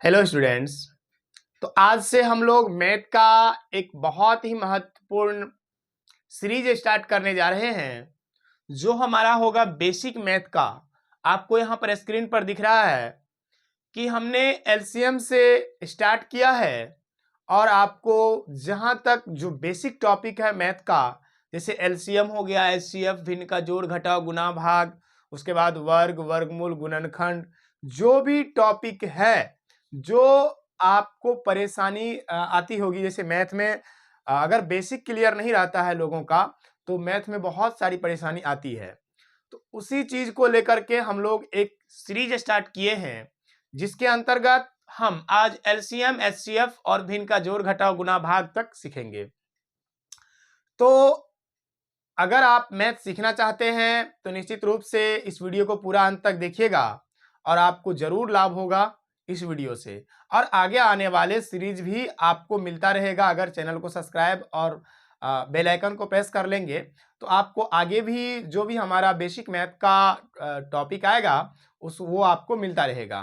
Hello students. तो आज से हम लोग मैथ का एक बहुत ही महत्वपूर्ण सीरीज स्टार्ट करने जा रहे हैं, जो हमारा होगा बेसिक मैथ का। आपको यहाँ पर स्क्रीन पर दिख रहा है कि हमने एलसीएम से स्टार्ट किया है और आपको जहाँ तक जो बेसिक टॉपिक है मैथ का, जैसे एलसीएम हो गया, एचसीएफ, भिन्न का जोड़ घटाव गुणा भाग, उसके बाद वर्ग, वर्गमूल, गुणनखंड, जो भी टॉपिक है जो आपको परेशानी आती होगी, जैसे मैथ में अगर बेसिक क्लियर नहीं रहता है लोगों का, तो मैथ में बहुत सारी परेशानी आती है। तो उसी चीज को लेकर के हम लोग एक सीरीज स्टार्ट किए हैं, जिसके अंतर्गत हम आज एलसीएम, एचसीएफ और भिन्न का जोड़ घटाव गुणा भाग तक सीखेंगे। तो अगर आप मैथ सीखना चाहते हैं तो निश्चित रूप से इस वीडियो को पूरा अंत तक देखिएगा और आपको जरूर लाभ होगा इस वीडियो से। और आगे आने वाले सीरीज भी आपको मिलता रहेगा। अगर चैनल को सब्सक्राइब और बेल आइकन को प्रेस कर लेंगे तो आपको आगे भी जो भी हमारा बेसिक मैथ का टॉपिक आएगा वो आपको मिलता रहेगा।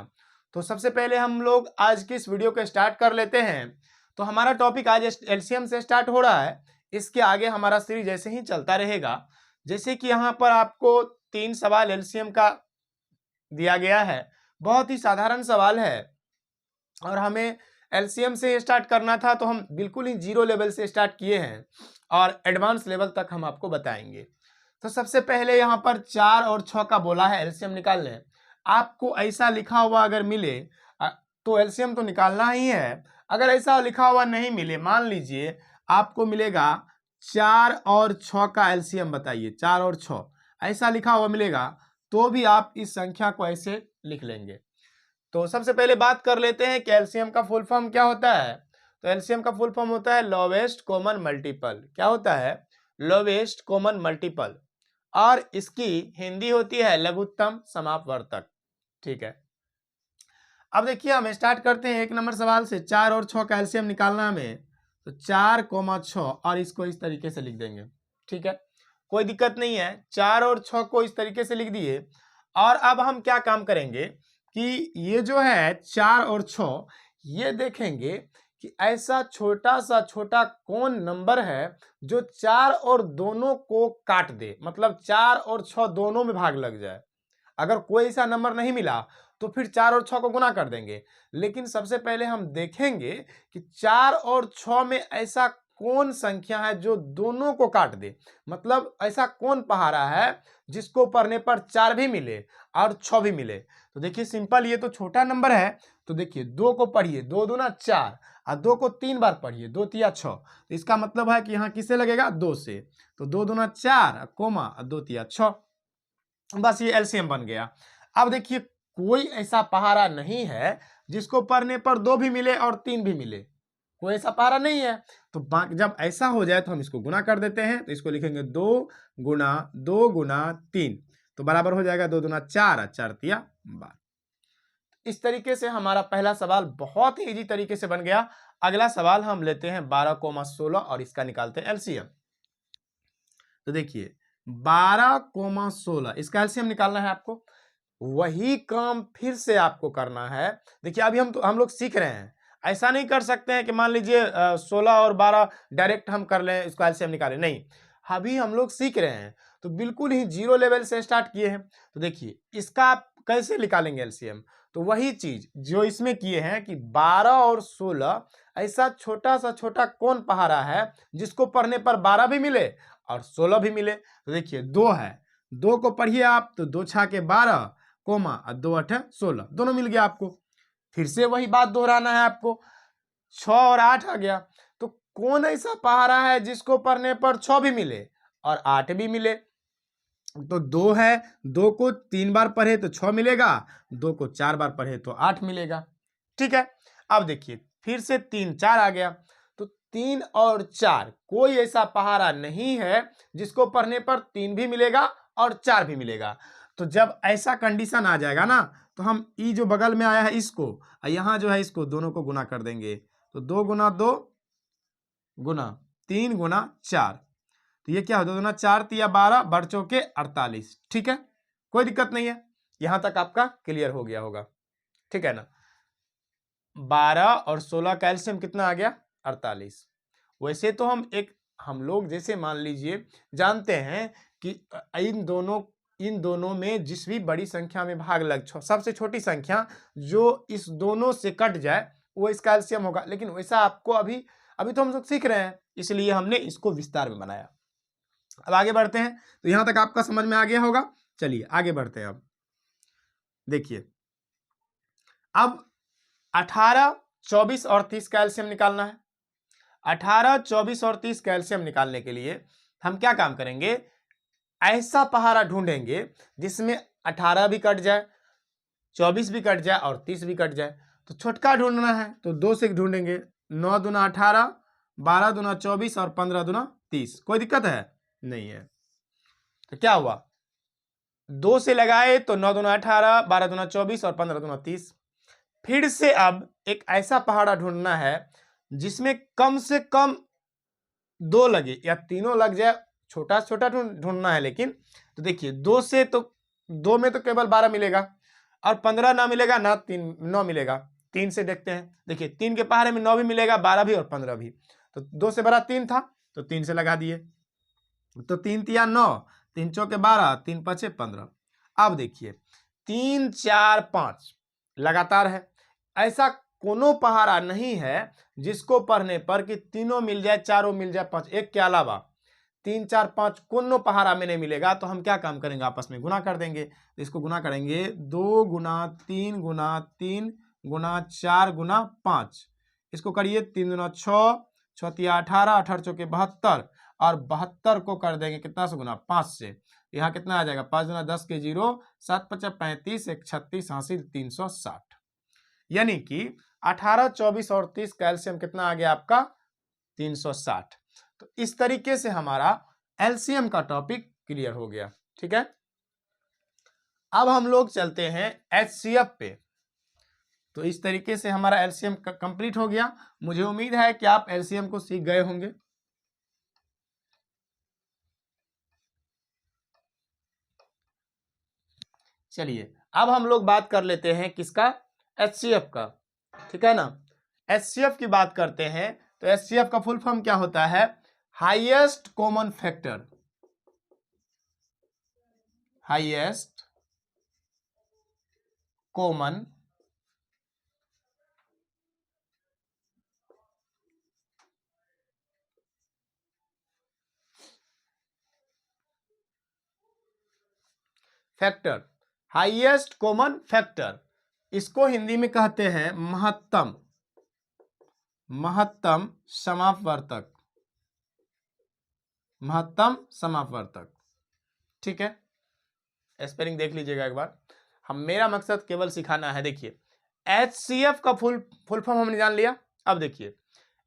तो सबसे पहले हम लोग आज की इस वीडियो को स्टार्ट कर लेते हैं। तो हमारा टॉपिक आज एलसीएम से स्टार्ट हो रहा है। इसके आगे हमारा सीरीज ऐसे ही चलता रहेगा। जैसे कि यहाँ पर आपको 3 सवाल एलसीएम का दिया गया है। बहुत ही साधारण सवाल है और हमें एलसीएम से स्टार्ट करना था, तो हम बिल्कुल ही जीरो लेवल से स्टार्ट किए हैं और एडवांस लेवल तक हम आपको बताएंगे। तो सबसे पहले यहाँ पर 4 और 6 का बोला है एलसीएम निकालने। आपको ऐसा लिखा हुआ अगर मिले तो एलसीएम तो निकालना ही है। अगर ऐसा लिखा हुआ नहीं मिले, मान लीजिए आपको मिलेगा 4 और 6 का एलसीएम बताइए, 4 और 6 ऐसा लिखा हुआ मिलेगा, तो भी आप इस संख्या को ऐसे लिख लेंगे। तो सबसे पहले बात कर लेते हैं कि एलसीएम का फुल फॉर्म क्या होता है। तो एलसीएम का फुल फॉर्म होता है लोवेस्ट कॉमन मल्टीपल। क्या होता है? Lowest common multiple. और इसकी हिंदी होती है लघुत्तम समापवर्तक। ठीक है, अब देखिए हम स्टार्ट करते हैं 1 नंबर सवाल से। 4 और 6 का एलसीएम निकालना हमें, तो 4, 6 और इसको इस तरीके से लिख देंगे। ठीक है, कोई दिक्कत नहीं है। 4 और 6 को इस तरीके से लिख दिए और अब हम क्या काम करेंगे कि ये जो है 4 और 6, ये देखेंगे कि ऐसा छोटा सा छोटा कौन नंबर है जो 4 और दोनों को काट दे, मतलब 4 और 6 दोनों में भाग लग जाए। अगर कोई ऐसा नंबर नहीं मिला तो फिर 4 और 6 को गुना कर देंगे। लेकिन सबसे पहले हम देखेंगे कि 4 और 6 में ऐसा कौन संख्या है जो दोनों को काट दे, मतलब ऐसा कौन पहाड़ा है जिसको पढ़ने पर 4 भी मिले और 6 भी मिले। तो देखिए सिंपल, ये तो छोटा नंबर है। तो देखिए 2 को पढ़िए, 2 दूना 4 और 2 को 3 बार पढ़िए, 2 तिया 6। तो इसका मतलब है कि यहाँ किससे लगेगा? 2 से। तो 2 दूना 4 कोमा और 2 तिया 6। बस ये एलसीएम बन गया। अब देखिए कोई ऐसा पहाड़ा नहीं है जिसको पढ़ने पर 2 भी मिले और 3 भी मिले। कोई ऐसा पहाड़ा नहीं है। तो जब ऐसा हो जाए तो हम इसको गुना कर देते हैं। तो इसको लिखेंगे 2 गुना 3, तो बराबर हो जाएगा 2 दूना 4 और 4 तिया 12। इस तरीके से हमारा पहला सवाल बहुत ही इजी तरीके से बन गया। अगला सवाल हम लेते हैं 12, 16 और इसका निकालते हैं एलसीएम। तो देखिए 12, 16 इसका एलसीएम निकालना है आपको। वही काम फिर से आपको करना है। देखिए अभी हम लोग सीख रहे हैं। ऐसा नहीं कर सकते हैं कि मान लीजिए 16 और 12 डायरेक्ट हम कर लें, इसको एलसीएम निकालें, नहीं। अभी हम लोग सीख रहे हैं, तो बिल्कुल ही जीरो लेवल से स्टार्ट किए हैं। तो देखिए इसका आप कैसे निकालेंगे एलसीएम। तो वही चीज जो इसमें किए हैं कि 12 और 16 ऐसा छोटा सा छोटा कौन पहाड़ा है जिसको पढ़ने पर 12 भी मिले और 16 भी मिले। तो देखिए 2 है, 2 को पढ़िए आप, तो 2 छा के 12 कोमा और 2 8 16, दोनों मिल गया आपको। फिर से वही बात दोहराना है आपको। 6 और 8 आ गया, तो कौन ऐसा पहाड़ा है जिसको पढ़ने पर 6 भी मिले और 8 भी मिले। तो 2 है, 2 को 3 बार पढ़े तो 6 मिलेगा, 2 को 4 बार पढ़े तो 8 मिलेगा। ठीक है, अब देखिए फिर से 3 4 आ गया। तो 3 और 4 कोई ऐसा पहाड़ा नहीं है जिसको पढ़ने पर 3 भी मिलेगा और 4 भी मिलेगा। तो जब ऐसा कंडीशन आ जाएगा ना, तो हम ई जो बगल में आया है इसको और यहाँ जो है इसको दोनों को गुना कर देंगे। तो 2 गुना 2 गुना 3 गुना 4, तो ये क्या हो, 2 गुना 4 तिया 12 बढ़ चौके 48। ठीक है, कोई दिक्कत नहीं है। यहां तक आपका क्लियर हो गया होगा। ठीक है ना। 12 और 16 कैल्शियम कितना आ गया 48। वैसे तो हम लोग जैसे मान लीजिए जानते हैं कि इन दोनों में जिस भी बड़ी संख्या में भाग लग सबसे छोटी संख्या जो इस दोनों से कट जाए वो इस कैल्शियम होगा, लेकिन वैसा आपको अभी तो हम लोग सीख रहे हैं, इसलिए हमने इसको विस्तार में बनाया। अब आगे बढ़ते हैं, तो यहां तक आपका समझ में आ गया होगा। चलिए आगे बढ़ते हैं। अब देखिए, अब 18, 24 और 30 कैल्शियम निकालना है। 18, 24 और 30 कैल्शियम निकालने के लिए हम क्या काम करेंगे, ऐसा पहाड़ा ढूंढेंगे जिसमें 18 भी कट जाए, 24 भी कट जाए और 30 भी कट जाए। तो छोटका ढूंढना है तो 2 से ढूंढेंगे, 9 दूना 18, 12 दूना 24 और 15 दूना 30। कोई दिक्कत है? नहीं है। तो क्या हुआ, 2 से लगाए तो 9 दूना 18, 12 दूना 24 और 15 दूना 30। फिर से अब एक ऐसा पहाड़ा ढूंढना है जिसमें कम से कम 2 लगे या तीनों लग जाए, छोटा छोटा ढूंढना है। लेकिन तो देखिए, 2 में तो केवल 12 मिलेगा और 15 ना मिलेगा ना 9 मिलेगा। 3 से देखते हैं, देखिए 3 के पहाड़े में 9 भी मिलेगा, 12 भी और 15 भी। तो 2 से बड़ा 3 था तो 3 से लगा दिए, तो 3 तिया 9, 3 चौके 12, 3 पचे 15। अब देखिए 3, 4, 5 लगातार है। ऐसा कोनो पहाड़ा नहीं है जिसको पढ़ने पर कि तीनों मिल जाए, चारों मिल जाए, 5 एक के अलावा 3, 4, 5 कोनो पहाड़ा में नहीं मिलेगा। तो हम क्या काम करेंगे, आपस में गुना कर देंगे। तो इसको गुना करेंगे, 2 गुना 3 गुना 3 गुना 4 गुना 5। इसको करिए 3 गुना 6, 6 तिया 18, 18 चौके 72 और 72 को कर देंगे कितना से गुना, 5 से। यहाँ कितना आ जाएगा, 5 गुना 10 के 0, 7 5 35, 1 36 हासिल 360। यानी कि 18, 24 और 30 कैल्शियम कितना आ गया आपका, 360। तो इस तरीके से हमारा एलसीएम का टॉपिक क्लियर हो गया। ठीक है, अब हम लोग चलते हैं एचसीएफ पे। तो इस तरीके से हमारा एलसीएम कंप्लीट हो गया। मुझे उम्मीद है कि आप एलसीएम को सीख गए होंगे। चलिए अब हम लोग बात कर लेते हैं किसका, एचसीएफ का। ठीक है ना, एचसीएफ की बात करते हैं। तो एचसीएफ का फुल फॉर्म क्या होता है, highest common factor. Highest common factor, highest common factor, इसको हिंदी में कहते हैं महत्तम समापवर्तक। महत्तम समापवर्तक। ठीक है, स्पेलिंग देख लीजिएगा एक बार। मेरा मकसद केवल सिखाना है। देखिए एचसीएफ का फुल फॉर्म हमने जान लिया। अब देखिए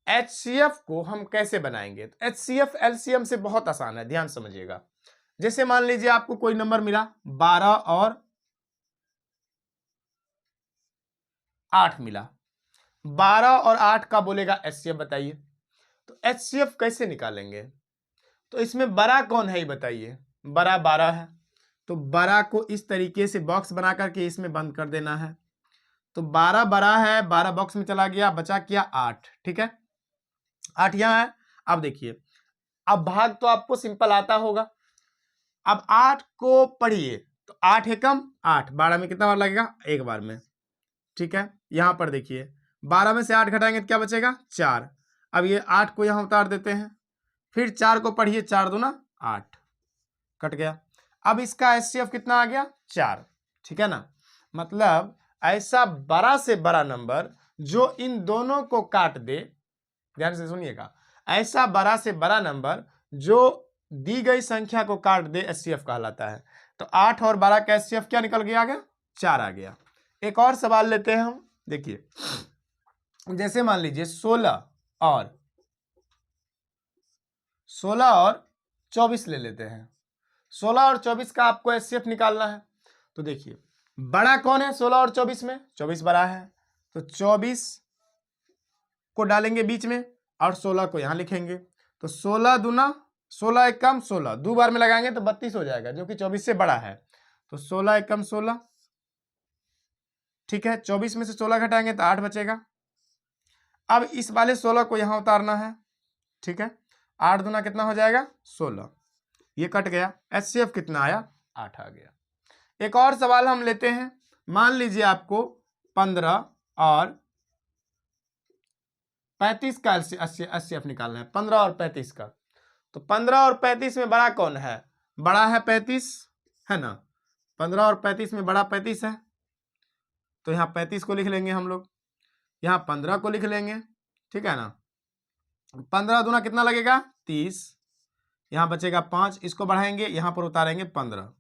एचसीएफ को हम कैसे बनाएंगे। तो एचसीएफ एलसीएम से बहुत आसान है, ध्यान समझिएगा। जैसे मान लीजिए आपको कोई नंबर मिला, 12 और 8 मिला, 12 और 8 का बोलेगा एचसीएफ बताइए। तो एचसीएफ कैसे निकालेंगे, तो इसमें बड़ा कौन है ये बताइए, बड़ा 12 है। तो 12 को इस तरीके से बॉक्स बना करके इसमें बंद कर देना है। तो 12 बड़ा है, 12 बॉक्स में चला गया, बचा क्या 8। ठीक है, 8 यहां है। अब देखिए, अब भाग तो आपको सिंपल आता होगा। अब 8 को पढ़िए, तो 8 एकम 8, 12 में कितना बार लगेगा, एक बार में। ठीक है, यहां पर देखिए 12 में से 8 घटाएंगे तो क्या बचेगा, 4। अब ये 8 को यहां उतार देते हैं, फिर 4 को पढ़िए, 4 दूना 8, कट गया। अब इसका एचसीएफ कितना आ गया, 4। ठीक है ना, मतलब ऐसा बड़ा से बड़ा नंबर जो इन दोनों को काट दे, ध्यान से सुनिएगा, ऐसा बड़ा से बड़ा नंबर जो दी गई संख्या को काट दे एचसीएफ कहलाता है। तो 8 और 12 का एचसीएफ क्या निकल गया, आ गया 4 आ गया। एक और सवाल लेते हैं हम। देखिए जैसे मान लीजिए 16 और 24 ले लेते हैं। 16 और 24 का आपको एचसीएफ निकालना है। तो देखिए बड़ा कौन है 16 और 24 में, 24 बड़ा है। तो 24 को डालेंगे बीच में और 16 को यहां लिखेंगे। तो 16 दूना 16 एकम 16, 2 बार में लगाएंगे तो 32 हो जाएगा, जो कि 24 से बड़ा है। तो 16 एकम 16। ठीक है, 24 में से 16 घटाएंगे तो 8 बचेगा। अब इस वाले 16 को यहां उतारना है, ठीक है। 8 दूना कितना हो जाएगा 16, ये कट गया, HCF कितना आया 8 आ गया। एक और सवाल हम लेते हैं, मान लीजिए आपको 15 और 35 का HCF निकालना है, 15 और 35 का। तो 15 और 35 में बड़ा कौन है, बड़ा है 35 है ना, 15 और 35 में बड़ा 35 है, तो यहाँ 35 को लिख लेंगे हम लोग, यहाँ 15 को लिख लेंगे, ठीक है ना। 15 दूना कितना लगेगा 30, यहाँ बचेगा 5, इसको बढ़ाएंगे, यहाँ पर उतारेंगे 15।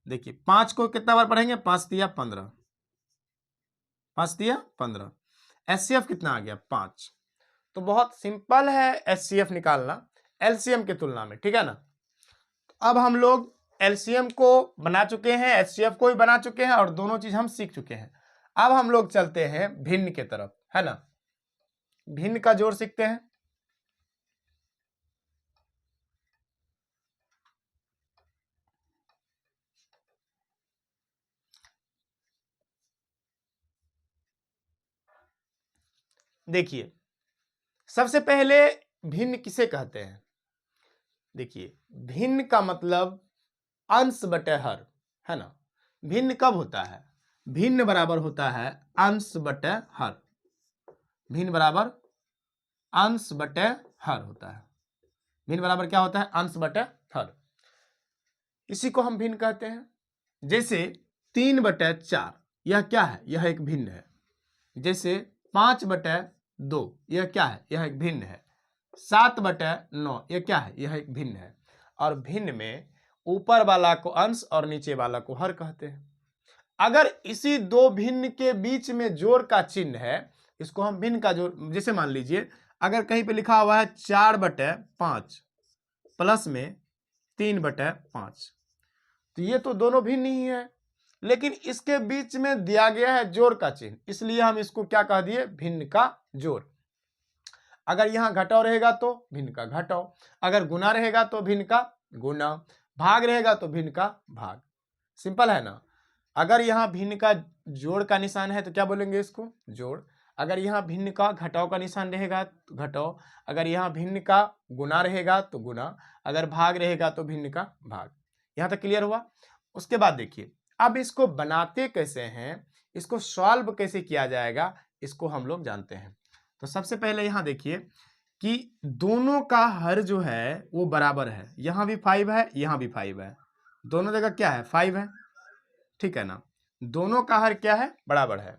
देखिए 5 को कितना बार पढ़ेंगे, 5 तिया 15, 5 तिया 15, HCF कितना आ गया 5। तो बहुत सिंपल है HCF निकालना LCM की तुलना में, ठीक है ना। अब हम लोग LCM को बना चुके हैं, HCF को भी बना चुके हैं और दोनों चीज हम सीख चुके हैं। अब हम लोग चलते हैं भिन्न के तरफ, है ना। भिन्न का जोड़ सीखते हैं। देखिए सबसे पहले भिन्न किसे कहते हैं, देखिए भिन्न का मतलब अंश बटे हर, है ना। भिन्न कब होता है, भिन्न बराबर होता है अंश बटे हर, भिन्न बराबर अंश बटे हर होता है। भिन्न बराबर क्या होता है, अंश बटे हर, इसी को हम भिन्न कहते हैं। जैसे 3/4 यह क्या है, यह एक भिन्न है। जैसे 5/2 यह क्या है, यह एक भिन्न है। 7/9 यह क्या है, यह एक भिन्न है। और भिन्न में ऊपर वाला को अंश और नीचे वाला को हर कहते हैं। अगर इसी दो भिन्न के बीच में जोड़ का चिन्ह है, इसको हम भिन्न का जोड़, जैसे मान लीजिए अगर कहीं पे लिखा हुआ है 4/5 प्लस में 3/5, तो ये तो दोनों भिन्न ही है, लेकिन इसके बीच में दिया गया है जोड़ का चिन्ह, इसलिए हम इसको क्या कह दिए, भिन्न का जोड़। अगर यहां घटाव रहेगा तो भिन्न का घटाव, अगर गुना रहेगा तो भिन्न का गुना, भाग रहेगा तो भिन्न का भाग। सिंपल है ना। अगर यहाँ भिन्न का जोड़ का निशान है तो क्या बोलेंगे, इसको जोड़। अगर यहाँ भिन्न का घटाव का निशान रहेगा तो घटाव, अगर यहाँ भिन्न का गुना रहेगा तो गुना, अगर भाग रहेगा तो भिन्न का भाग। यहाँ तक क्लियर हुआ। उसके बाद देखिए अब इसको बनाते कैसे हैं, इसको सॉल्व कैसे किया जाएगा, इसको हम लोग जानते हैं। तो सबसे पहले यहाँ देखिए कि दोनों का हर जो है वो बराबर है, यहाँ भी 5 है, यहाँ भी 5 है, दोनों जगह क्या है 5 है, ठीक है ना। दोनों का हर क्या है, बराबर है।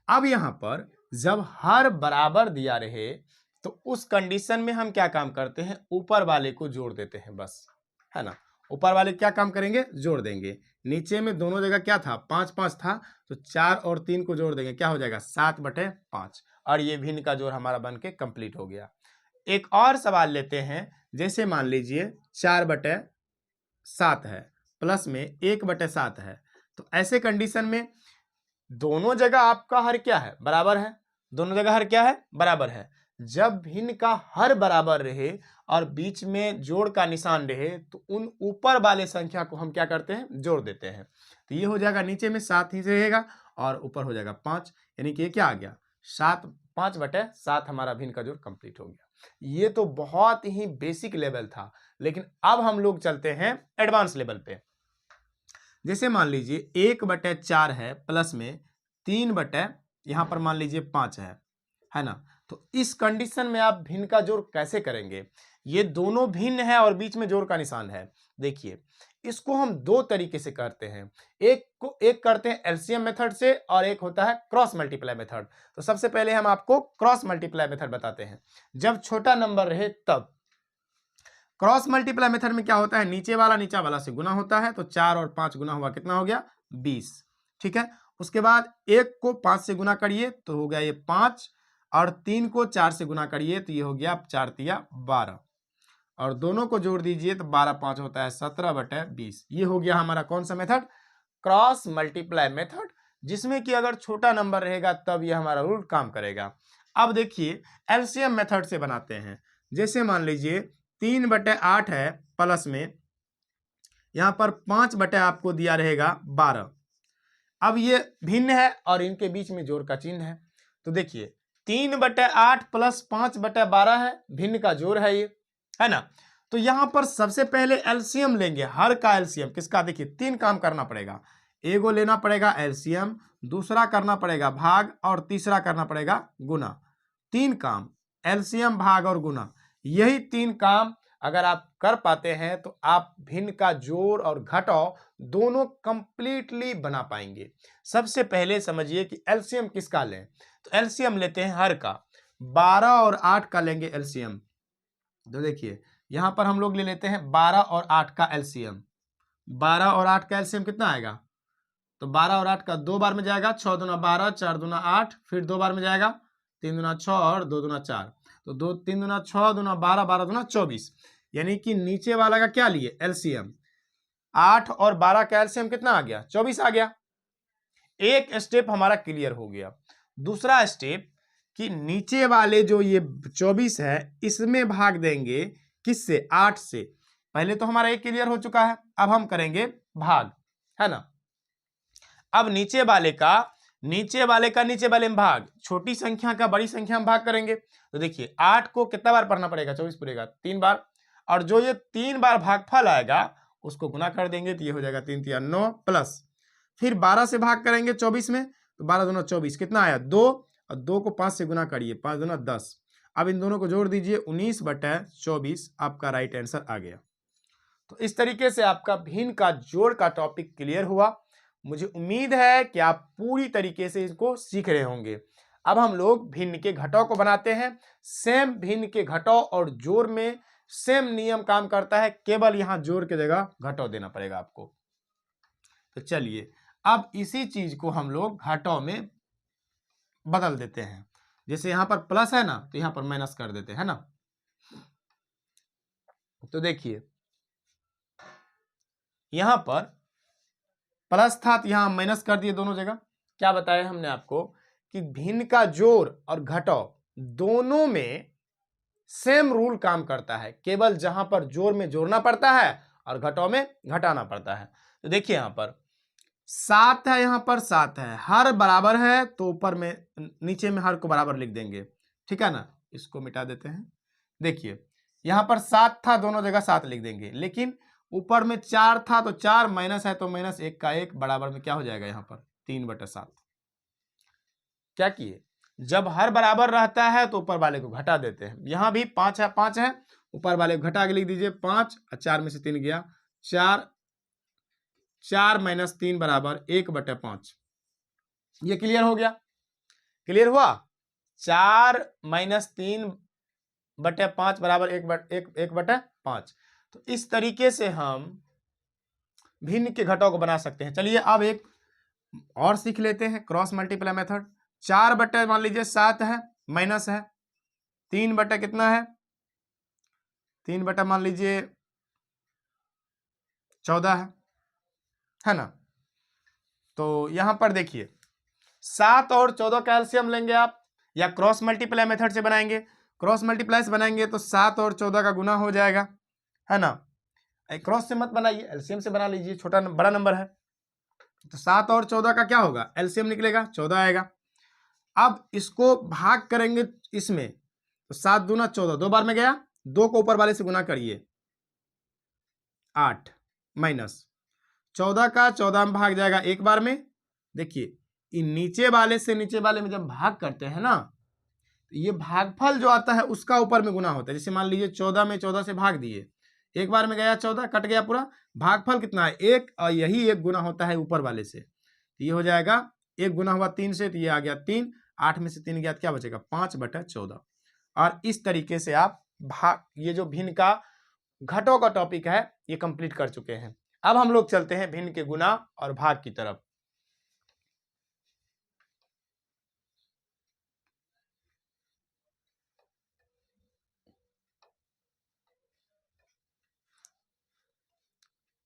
अब यहां पर जब हर बराबर दिया रहे तो उस कंडीशन में हम क्या काम करते हैं, ऊपर वाले को जोड़ देते हैं बस, है ना। ऊपर वाले क्या काम करेंगे, जोड़ देंगे। नीचे में दोनों जगह क्या था 5 था, तो 4 और 3 को जोड़ देंगे, क्या हो जाएगा 7/5, और ये भिन्न का जोड़ हमारा बन के कंप्लीट हो गया। एक और सवाल लेते हैं, जैसे मान लीजिए 4/7 है प्लस में 1/7 है, तो ऐसे कंडीशन में दोनों जगह आपका हर क्या है, बराबर है। दोनों जगह हर क्या है, बराबर है। जब भिन्न का हर बराबर रहे और बीच में जोड़ का निशान रहे तो उन ऊपर वाले संख्या को हम क्या करते हैं, जोड़ देते हैं। तो ये हो जाएगा, नीचे में 7 ही रहेगा और ऊपर हो जाएगा 5, यानी कि ये क्या आ गया 5/7 हमारा भिन्न का जोड़ कंप्लीट हो गया। ये तो बहुत ही बेसिक लेवल था, लेकिन अब हम लोग चलते हैं एडवांस लेवल पे। जैसे मान लीजिए 1/4 है प्लस में 3 यहां पर मान लीजिए 5 है ना। तो इस कंडीशन में आप भिन्न का जोड़ कैसे करेंगे, ये दोनों भिन्न है और बीच में जोड़ का निशान है। देखिए इसको हम दो तरीके से करते हैं, एक करते हैं एलसीएम मेथड से और एक होता है क्रॉस मल्टीप्लाई मेथड। तो सबसे पहले हम आपको क्रॉस मल्टीप्लाई मेथड बताते हैं। जब छोटा नंबर रहे तब क्रॉस मल्टीप्लाई मेथड में क्या होता है, नीचे वाला से गुना होता है, तो 4 और 5 गुना हुआ कितना हो गया 20, ठीक है। उसके बाद 1 को 5 से गुना करिए तो हो गया ये 5, और 3 को 4 से गुना करिए तो ये हो गया 4 तिया 12, और दोनों को जोड़ दीजिए तो 12 5 होता है 17/20। ये हो गया हमारा कौन सा मेथड, क्रॉस मल्टीप्लाई मेथड, जिसमें कि अगर छोटा नंबर रहेगा तब ये हमारा रूल काम करेगा। अब देखिए एलसीएम मेथड से बनाते हैं। जैसे मान लीजिए 3/8 है प्लस में यहां पर 5 आपको दिया रहेगा 12। अब ये भिन्न है और इनके बीच में जोड़ का चिन्ह है, तो देखिए 3/8 प्लस 5/12 है, भिन्न का जोड़ है ये, है ना। तो यहां पर सबसे पहले एलसीएम लेंगे, हर का एलसीएम किसका, देखिए 3 काम करना पड़ेगा, एगो लेना पड़ेगा एलसीएम, दूसरा करना पड़ेगा भाग, और तीसरा करना पड़ेगा गुना। 3 काम, एलसीएम, भाग और गुना, यही 3 काम अगर आप कर पाते हैं तो आप भिन्न का जोड़ और घटाव दोनों कंप्लीटली बना पाएंगे। सबसे पहले समझिए कि एलसीएम किसका लें, तो एलसीएम लेते हैं हर का, 12 और 8 का लेंगे एलसीएम। तो देखिए यहां पर हम लोग ले लेते हैं 12 और 8 का एलसीएम। 12 और 8 का एलसीएम कितना आएगा, तो 12 और 8 का 2 बार में जाएगा, 6 दूना 12, 4 दूना 8, फिर 2 बार में जाएगा, 3 दूना 6 और 2 दूना 4, तो 2 3 दूना 6 दूना 12, 12 दूना 24, यानी कि नीचे वाला का क्या लिए एलसीएम, 8 और 12 का एलसीएम कितना आ गया, 24 आ गया। एक स्टेप हमारा क्लियर हो गया। दूसरा स्टेप कि नीचे वाले जो ये 24 है इसमें भाग देंगे किससे, 8 से। पहले तो हमारा एक क्लियर हो चुका है, अब हम करेंगे भाग, है ना। अब नीचे वाले का नीचे वाले में भाग, छोटी संख्या का बड़ी संख्या में भाग करेंगे। तो देखिए 8 को कितना बार पढ़ना पड़ेगा, 24 पूरेगा 3 बार, और जो ये 3 बार भागफल आएगा उसको गुना कर देंगे, तो ये हो जाएगा 3 3 9 प्लस, फिर 12 से भाग करेंगे 24 में, तो 12 दूना 24 कितना आया 2, और 2 को 5 से गुना करिए, 5 दूना 10, अब इन दोनों को जोड़ दीजिए, 19/24 आपका राइट आंसर आ गया। तो इस तरीके से आपका भिन्न का जोड़ का टॉपिक क्लियर हुआ। मुझे उम्मीद है कि आप पूरी तरीके से इसको सीख रहे होंगे। अब हम लोग भिन्न के घटाव को बनाते हैं। सेम भिन्न के घटाव और जोड़ में सेम नियम काम करता है, केवल यहां जोड़ की जगह घटाव देना पड़ेगा आपको। तो चलिए अब इसी चीज को हम लोग घटाव में बदल देते हैं। जैसे यहां पर प्लस है ना, तो यहां पर माइनस कर देते हैं ना। तो देखिए यहां पर प्लस था तो यहां माइनस कर दिए दोनों जगह। क्या बताया हमने आपको कि भिन्न का जोड़ और घटाव दोनों में सेम रूल काम करता है, केवल जहां पर जोड़ में जोड़ना पड़ता है और घटाव में घटाना पड़ता है। तो देखिए यहां पर 7 है, यहां पर 7 है, हर बराबर है तो ऊपर में नीचे में हर को बराबर लिख देंगे, ठीक है ना। इसको मिटा देते हैं। देखिए यहां पर 7 था, दोनों जगह 7 लिख देंगे, लेकिन ऊपर में 4 था तो 4 माइनस है तो माइनस 1 का 1 बराबर में क्या हो जाएगा, यहां पर 3/7। क्या किए, जब हर बराबर रहता है तो ऊपर वाले को घटा देते हैं। यहां भी 5 है, 5 है, ऊपर वाले को घटा के लिख दीजिए 5, 4 में से 3 गया 4, 4 माइनस 3 बराबर 1/5। ये क्लियर हो गया, क्लियर हुआ। 4 माइनस 3/5 बराबर 1/5। तो इस तरीके से हम भिन्न के घटाव को बना सकते हैं। चलिए अब एक और सीख लेते हैं, क्रॉस मल्टीप्लाई मेथड। 4 बटे मान लीजिए 7 है, माइनस है 3 बटे कितना है, 3 बटे मान लीजिए 14 है ना। तो यहां पर देखिए 7 और 14 का एलसीएम लेंगे आप, या क्रॉस मल्टीप्लाई मेथड से बनाएंगे। क्रॉस मल्टीप्लाई से बनाएंगे तो 7 और 14 का गुना हो जाएगा, है ना। क्रॉस से मत बनाइए, एलसीएम से बना लीजिए, छोटा बड़ा नंबर है। तो 7 और 14 का क्या होगा, एलसीएम निकलेगा 14 आएगा। अब इसको भाग करेंगे इसमें, तो 7 दूना 14, 2 बार में गया, 2 को ऊपर वाले से गुना करिए 8 माइनस 14 का 14 में भाग जाएगा 1 बार में। देखिए इन नीचे वाले से नीचे वाले में जब भाग करते हैं ना, तो ये भागफल जो आता है उसका ऊपर में गुना होता है। जैसे मान लीजिए 14 में 14 से भाग दिए, 1 बार में गया 14, कट गया पूरा, भागफल कितना है 1, और यही 1 गुना होता है ऊपर वाले से। तो ये हो जाएगा 1 गुना हुआ 3 से, तो ये आ गया 3, 8 में से 3 गया तो क्या बचेगा 5/14। और इस तरीके से आप ये जो भिन्न का घटों का टॉपिक है ये कंप्लीट कर चुके हैं। अब हम लोग चलते हैं भिन्न के गुना और भाग की तरफ।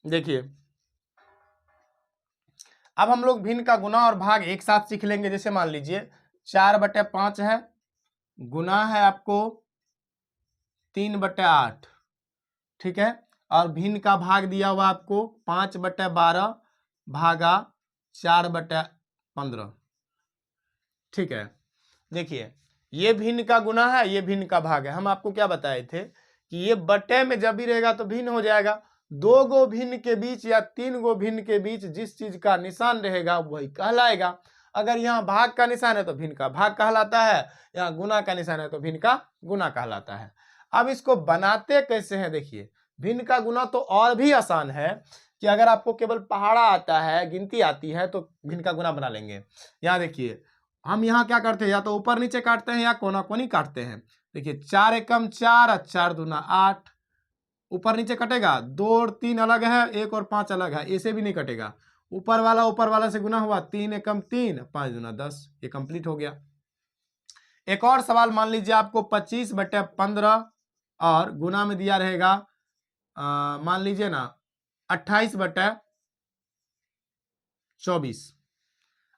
देखिए अब हम लोग भिन्न का गुना और भाग एक साथ सीख लेंगे। जैसे मान लीजिए 4/5 है, गुना है आपको 3/8, ठीक है, और भिन्न का भाग दिया हुआ आपको 5/12 भागा 4/15, ठीक है। देखिए ये भिन्न का गुना है, ये भिन्न का भाग है। हम आपको क्या बताए थे कि ये बटे में जब भी रहेगा तो भिन्न हो जाएगा। 2 गो भिन्न के बीच या 3 गो भिन्न के बीच जिस चीज का निशान रहेगा वही कहलाएगा। अगर यहाँ भाग का निशान है तो भिन्न का भाग कहलाता है, यहाँ गुना का निशान है तो भिन्न का गुना कहलाता है। अब इसको बनाते कैसे हैं देखिए। भिन्न का गुना तो और भी आसान है कि अगर आपको केवल पहाड़ा आता है, गिनती आती है, तो भिन्न का गुना बना लेंगे। यहाँ देखिए हम यहाँ क्या करते हैं, या तो ऊपर नीचे काटते हैं या कोना कोनी काटते हैं। देखिए 4 एकम 4 और 4 दूना 8, ऊपर नीचे कटेगा, 2 और 3 अलग है, 1 और 5 अलग है, ऐसे भी नहीं कटेगा। ऊपर वाला से गुना हुआ, 3 एकम 3, 5 दूना 10, ये कंप्लीट हो गया। एक और सवाल मान लीजिए आपको 25/15 और गुना में दिया रहेगा मान लीजिए ना 28/24।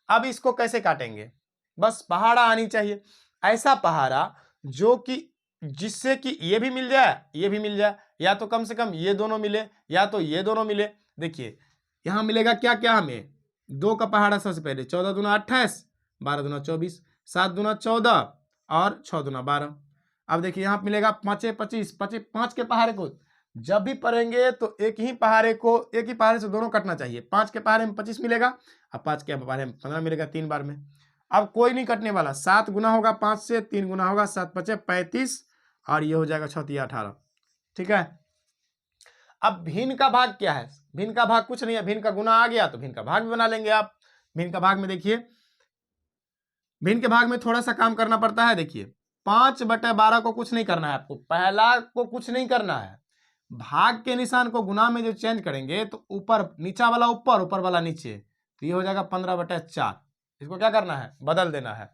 अब इसको कैसे काटेंगे, बस पहाड़ा आनी चाहिए। ऐसा पहाड़ा जो कि जिससे कि ये भी मिल जाए, ये भी मिल जाए, या तो कम से कम ये दोनों मिले या तो ये दोनों मिले। देखिए यहां मिलेगा क्या क्या हमें, 2 का पहाड़ा सबसे पहले, 14 दूना 28, 12 दूना 24, 7 दूना 14 और 6 दूना 12। अब देखिए यहाँ मिलेगा 5 25, 5 के पहाड़े को जब भी पढ़ेंगे तो एक ही पहाड़े से दोनों कटना चाहिए। 5 के पहाड़े में 25 मिलेगा और 5 के पहाड़े में 15 मिलेगा 3 बार में। अब कोई नहीं कटने वाला, 7 गुना होगा 5 से, 3 गुना होगा 7 5 35 और ये हो जाएगा 6 3 18। ठीक है। अब भिन्न का भाग क्या है, भिन्न का भाग कुछ नहीं है, भिन्न का गुना आ गया तो भिन्न का भाग भी बना लेंगे आप। भिन्न का भाग में देखिए, भिन्न के भाग में थोड़ा सा काम करना पड़ता है। देखिए 5/12 को कुछ नहीं करना है आपको, पहला को कुछ नहीं करना है। भाग के निशान को गुना में जो चेंज करेंगे तो ऊपर नीचा वाला ऊपर, ऊपर वाला नीचे, तो ये हो जाएगा 15/4। इसको क्या करना है, बदल देना है।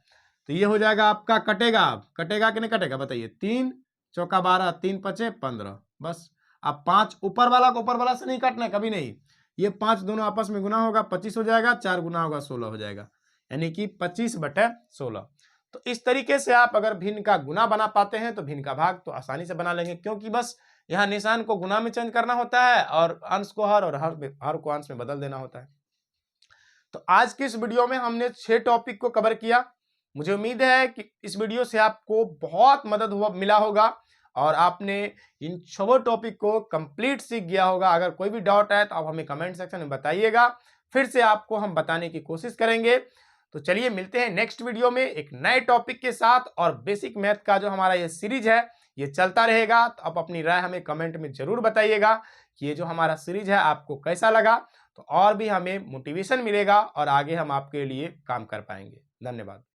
तो ये हो जाएगा आपका, कटेगा कि नहीं कटेगा बताइए, 3 चौका 12, 3 5 15, बस। अब 5 ऊपर वाला को ऊपर वाला से नहीं काटना है, कभी नहीं। ये 5 दोनों आपस में गुना होगा, 25 हो जाएगा, 4 गुना होगा 16 हो जाएगा, यानी कि 25/16। तो इस तरीके से आप अगर भिन्न का गुना बना पाते हैं तो भिन्न का भाग तो आसानी से बना लेंगे, क्योंकि बस यहाँ निशान को गुना में चेंज करना होता है और अंश को हर और हर को अंश में बदल देना होता है। तो आज की इस वीडियो में हमने 6 टॉपिक को कवर किया। मुझे उम्मीद है कि इस वीडियो से आपको बहुत मदद मिला होगा और आपने इन 6 टॉपिक को कंप्लीट सीख गया होगा। अगर कोई भी डाउट है तो आप हमें कमेंट सेक्शन में बताइएगा, फिर से आपको हम बताने की कोशिश करेंगे। तो चलिए मिलते हैं नेक्स्ट वीडियो में एक नए टॉपिक के साथ। और बेसिक मैथ का जो हमारा ये सीरीज है ये चलता रहेगा, तो आप अपनी राय हमें कमेंट में जरूर बताइएगा कि ये जो हमारा सीरीज है आपको कैसा लगा। तो और भी हमें मोटिवेशन मिलेगा और आगे हम आपके लिए काम कर पाएंगे। धन्यवाद।